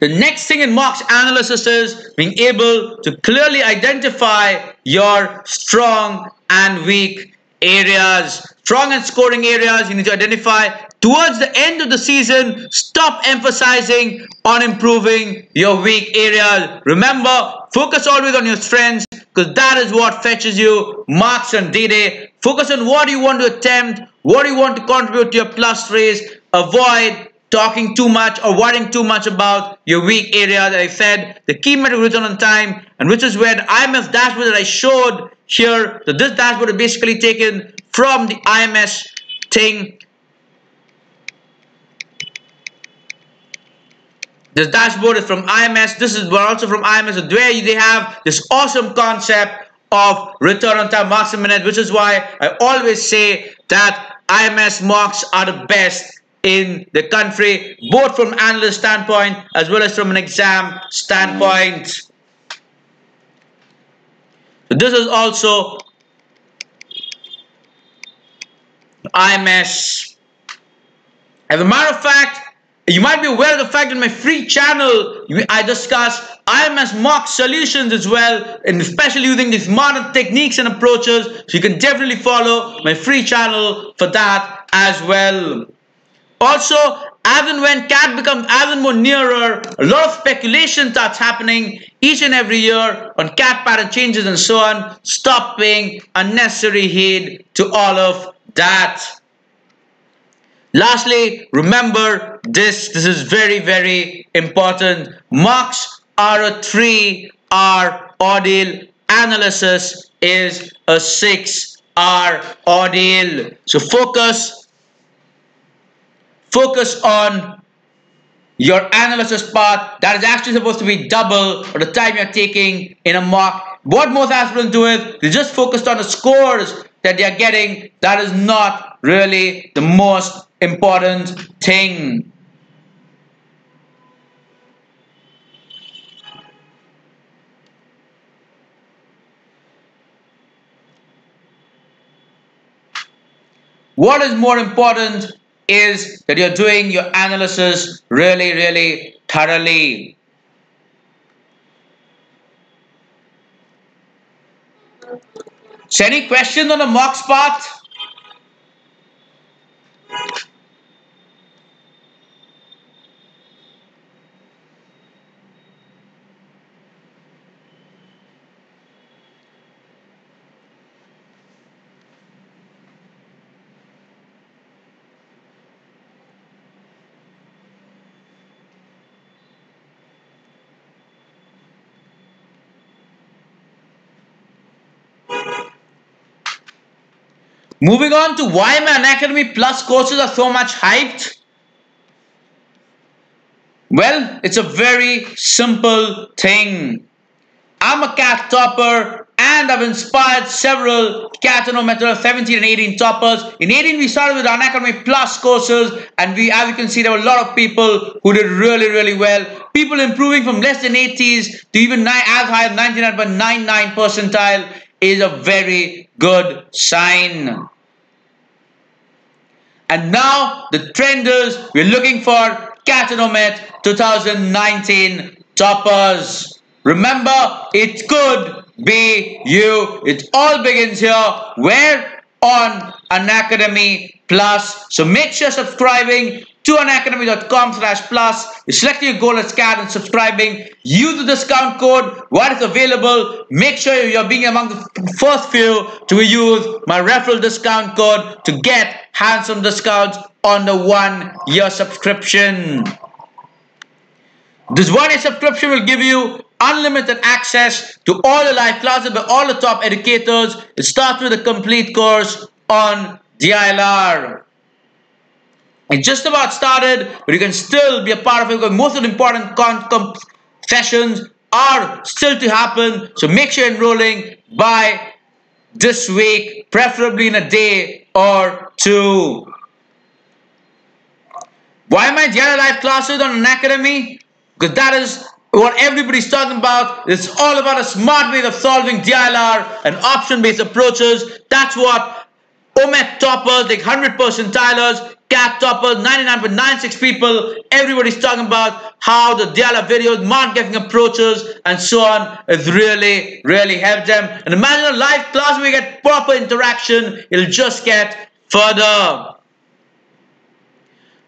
The next thing in mocks analysis is being able to clearly identify your strong and weak areas. Strong and scoring areas you need to identify. Towards the end of the season, stop emphasizing on improving your weak areas. Remember, focus always on your strengths, because that is what fetches you marks on D-Day. Focus on what you want to attempt, what you want to contribute to your plus raise. Avoid talking too much or worrying too much about your weak area. That I said, the key metric return on time, and which is where the IMS dashboard that I showed here, that this dashboard is basically taken from the IMS thing. This dashboard is from IMS. This is also from IMS, where they have this awesome concept of return on time, marks a minute, which is why I always say that IMS mocks are the best in the country, both from an analyst standpoint as well as from an exam standpoint. So this is also IMS. As a matter of fact, you might be aware of the fact that in my free channel, I discuss IMS mock solutions as well, and especially using these modern techniques and approaches. So you can definitely follow my free channel for that as well. Also, as and when CAT becomes as and more nearer, a lot of speculation starts happening each and every year on CAT pattern changes and so on. Stop paying unnecessary heed to all of that. Lastly, remember this is very, very important. Mocks are a 3-hour ordeal. Analysis is a 6-hour ordeal. So focus on your analysis part. That is actually supposed to be double for the time you're taking in a mock. What most aspirants do is they just focus on the scores that they are getting. That is not really the most important thing. What is more important is that you're doing your analysis really, really thoroughly. So any questions on the mocks part? Moving on to why my Unacademy Plus courses are so much hyped. Well, it's a very simple thing. I'm a CAT topper and I've inspired several CAT method 17 and 18 toppers. In 18 we started with Unacademy Plus courses, and as you can see, there were a lot of people who did really, really well. People improving from less than 80s to even as high as 99.99 percentile is a very good sign. And now the trend is we're looking for CAT 2019 toppers. Remember, it could be you. It all begins here, where on Unacademy Plus. So make sure subscribing to unacademy.com/plus. You're selecting your goal as CAT and subscribing. Use the discount code while it's available. Make sure you're being among the first few to use my referral discount code to get handsome discounts on the 1-year subscription. This 1-year subscription will give you unlimited access to all the live classes by all the top educators. It starts with a complete course on DILR. It just about started, but you can still be a part of it because most of the important sessions are still to happen. So make sure you're enrolling by this week, preferably in a day or two. Why am I DILR live classes on Unacademy? Because that is what everybody's talking about. It's all about a smart way of solving DILR and option-based approaches. That's what OMET toppers, like 100 percentilers, CAT toppers, 99.96 people, everybody's talking about how the DILR videos, market approaches, and so on has really, really helped them. And imagine a live class where we get proper interaction, it'll just get further.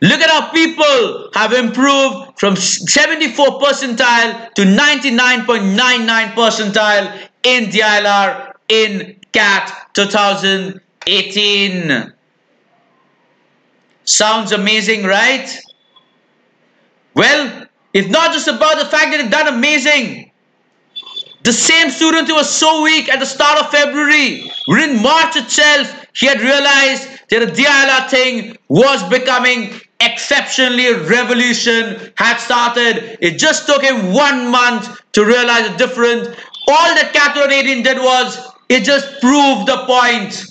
Look at how people have improved from 74 percentile to 99.99 percentile in DILR in CAT 2018. Sounds amazing, right? Well, it's not just about the fact that they've done amazing. The same student who was so weak at the start of February, within March itself, he had realized that the DILR thing was becoming exceptionally, revolution had started. It just took him 1 month to realize the difference. All that CAT 2018 did was, it just proved the point.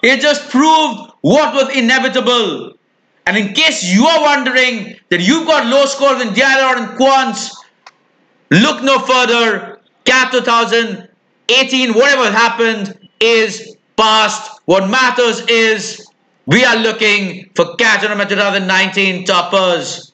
It just proved what was inevitable. And in case you are wondering that you've got low scores in DILR and Quants, look no further. CAT 2018, whatever happened, is past. What matters is we are looking for CAT 2019 toppers.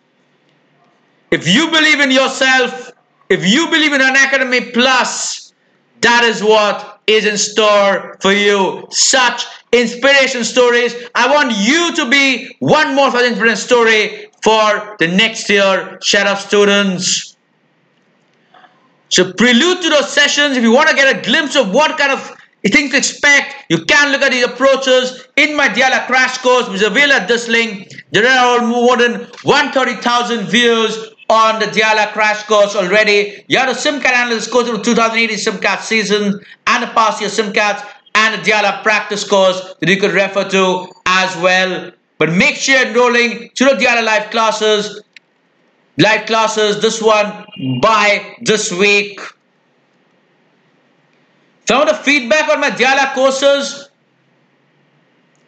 If you believe in yourself, if you believe in Unacademy Plus, that is what is in store for you. Such inspiration stories. I want you to be one more such inspiration story for the next year set of students. So prelude to those sessions, if you want to get a glimpse of what kind of things to expect, you can look at these approaches in my DILR crash course, which is available at this link. There are more than 130,000 views on the DILR crash course already. You have the SimCAT analysis course of the 2018 SimCAT season and the past year SimCAT and the DILR practice course that you could refer to as well. But make sure you're enrolling to the DILR live classes, this one by this week. Some of the feedback on my DILR courses,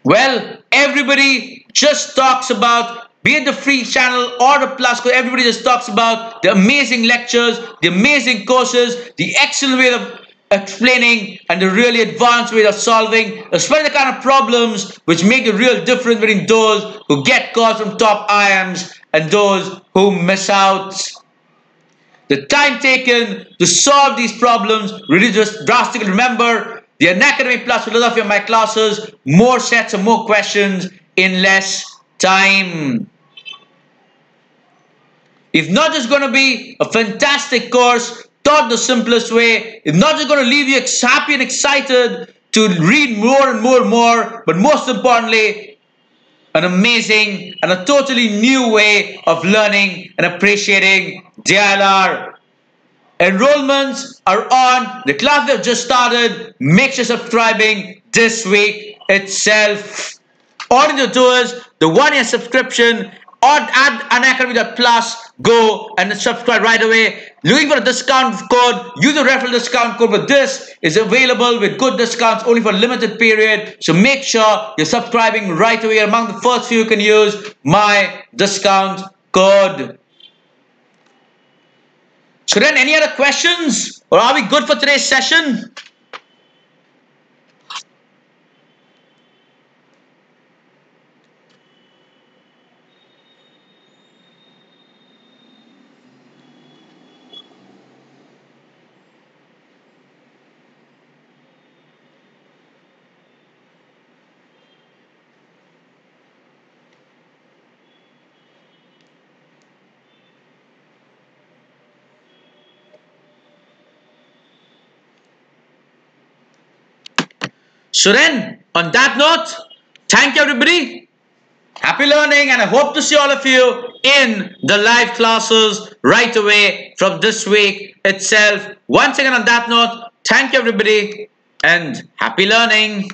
well, everybody just talks about, be it the free channel or the plus course, everybody just talks about the amazing lectures, the amazing courses, the excellent way of explaining, and the really advanced way of solving, especially the kind of problems which make a real difference between those who get calls from top IIMs and those who miss out. The time taken to solve these problems reduces drastically. Remember, the Unacademy Plus philosophy of my classes, more sets and more questions in less time. It's not just going to be a fantastic course taught the simplest way. It's not just going to leave you happy and excited to read more and more and more, but most importantly, an amazing and a totally new way of learning and appreciating DILR. Enrollments are on. The class that just started. Make sure subscribing this week itself. All you need to do is the 1-year subscription at unacademy.plus. Go and subscribe right away. Looking for a discount code, use the referral discount code, but this is available with good discounts only for a limited period. So make sure you're subscribing right away. Among the first few, you can use my discount code. So then, any other questions? Or are we good for today's session? So then, on that note, thank you everybody. Happy learning, and I hope to see all of you in the live classes right away from this week itself. Once again, on that note, thank you everybody and happy learning.